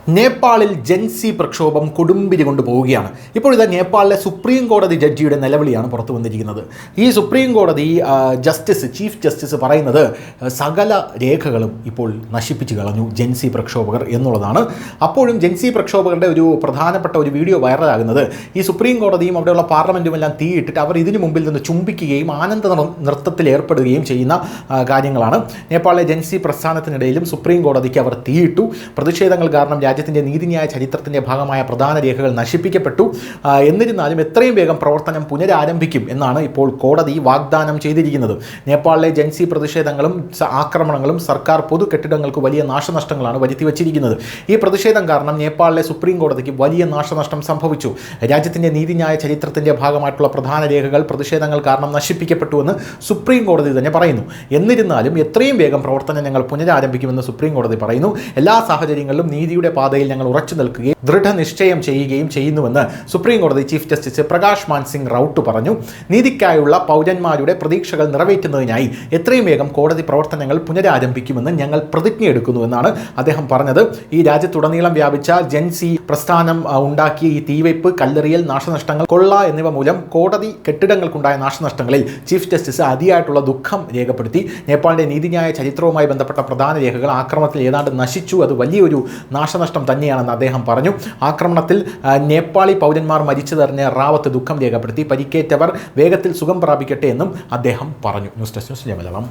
നേപ്പാളിൽ ജൻസി പ്രക്ഷോഭം കൊടുമ്പിരി കൊണ്ടുപോവുകയാണ്. ഇപ്പോൾ ഇത് നേപ്പാളിലെ സുപ്രീം കോടതി ജഡ്ജിയുടെ നിലവിളിയാണ് പുറത്തു വന്നിരിക്കുന്നത്. ഈ സുപ്രീം കോടതി ചീഫ് ജസ്റ്റിസ് പറയുന്നത് സകല രേഖകളും ഇപ്പോൾ നശിപ്പിച്ചു കളഞ്ഞു ജൻസി പ്രക്ഷോഭകർ എന്നുള്ളതാണ്. അപ്പോഴും ജൻസി പ്രക്ഷോഭകരുടെ ഒരു പ്രധാനപ്പെട്ട ഒരു വീഡിയോ വൈറലാകുന്നത് ഈ സുപ്രീം കോടതിയും അവിടെയുള്ള പാർലമെൻറ്റും എല്ലാം തീയിട്ടിട്ട് അവർ ഇതിനു മുമ്പിൽ നിന്ന് ചുംബിക്കുകയും ആനന്ദ നൃത്തത്തിൽ ഏർപ്പെടുകയും ചെയ്യുന്ന കാര്യങ്ങളാണ്. നേപ്പാളിലെ ജൻസി പ്രസ്ഥാനത്തിനിടയിലും സുപ്രീം കോടതിക്ക് അവർ തീയിട്ടു. പ്രതിഷേധങ്ങൾ കാരണം രാജ്യത്തിൻ്റെ നീതിന്യായ ചരിത്രത്തിൻ്റെ ഭാഗമായ പ്രധാന രേഖകൾ നശിപ്പിക്കപ്പെട്ടു. എന്നിരുന്നാലും എത്രയും വേഗം പ്രവർത്തനം പുനരാരംഭിക്കും എന്നാണ് ഇപ്പോൾ കോടതി വാഗ്ദാനം ചെയ്തിരിക്കുന്നത്. നേപ്പാളിലെ ജൻസി പ്രതിഷേധങ്ങളും ആക്രമണങ്ങളും സർക്കാർ പൊതു കെട്ടിടങ്ങൾക്ക് വലിയ നാശനഷ്ടങ്ങളാണ് വരുത്തിവച്ചിരിക്കുന്നത്. ഈ പ്രതിഷേധം കാരണം നേപ്പാളിലെ സുപ്രീം കോടതിക്ക് വലിയ നാശനഷ്ടം സംഭവിച്ചു. രാജ്യത്തിൻ്റെ നീതിന്യായ ചരിത്രത്തിൻ്റെ ഭാഗമായിട്ടുള്ള പ്രധാന രേഖകൾ പ്രതിഷേധങ്ങൾ കാരണം നശിപ്പിക്കപ്പെട്ടുവെന്ന് സുപ്രീം കോടതി തന്നെ പറയുന്നു. എന്നിരുന്നാലും എത്രയും വേഗം പ്രവർത്തനം ഞങ്ങൾ പുനരാരംഭിക്കുമെന്ന് സുപ്രീം കോടതി പറയുന്നു. എല്ലാ സാഹചര്യങ്ങളിലും നീതിയുടെ പാതയിൽ ഞങ്ങൾ ഉറച്ചു നിൽക്കുകയും ദൃഢനിശ്ചയം ചെയ്യുകയും ചെയ്യുന്നുവെന്ന് സുപ്രീം കോടതി ചീഫ് ജസ്റ്റിസ് പ്രകാശ് മാൻ സിംഗ് റൌട്ട് പറഞ്ഞു. നീതിക്കായുള്ള പൗരന്മാരുടെ പ്രതീക്ഷകൾ നിറവേറ്റുന്നതിനായി എത്രയും വേഗം കോടതി പ്രവർത്തനങ്ങൾ പുനരാരംഭിക്കുമെന്ന് ഞങ്ങൾ പ്രതിജ്ഞയെടുക്കുന്നുവെന്നാണ് അദ്ദേഹം പറഞ്ഞത്. ഈ രാജ്യത്തുടനീളം വ്യാപിച്ച ജൻസി പ്രസ്ഥാനം ഉണ്ടാക്കിയ ഈ തീവയ്പ്, കല്ലെറിയൽ, നാശനഷ്ടങ്ങൾ, കൊള്ള എന്നിവ മൂലം കോടതി കെട്ടിടങ്ങൾക്കുണ്ടായ നാശനഷ്ടങ്ങളിൽ ചീഫ് ജസ്റ്റിസ് അതിയായിട്ടുള്ള ദുഃഖം രേഖപ്പെടുത്തി. നേപ്പാളിന്റെ നീതിന്യായ ചരിത്രവുമായി ബന്ധപ്പെട്ട പ്രധാന രേഖകൾ ആക്രമണത്തിൽ ഏതാണ്ട് നശിച്ചു. അത് വലിയൊരു നാശനഷ്ടം തന്നെയാണെന്ന് അദ്ദേഹം പറഞ്ഞു. ആക്രമണത്തിൽ നേപ്പാളി പൗരന്മാർ മരിച്ചതറിഞ്ഞ് റാവത്ത് ദുഃഖം രേഖപ്പെടുത്തി. പരിക്കേറ്റവർ വേഗത്തിൽ സുഖം പ്രാപിക്കട്ടെ എന്നും അദ്ദേഹം പറഞ്ഞു. News desk news Malayalam.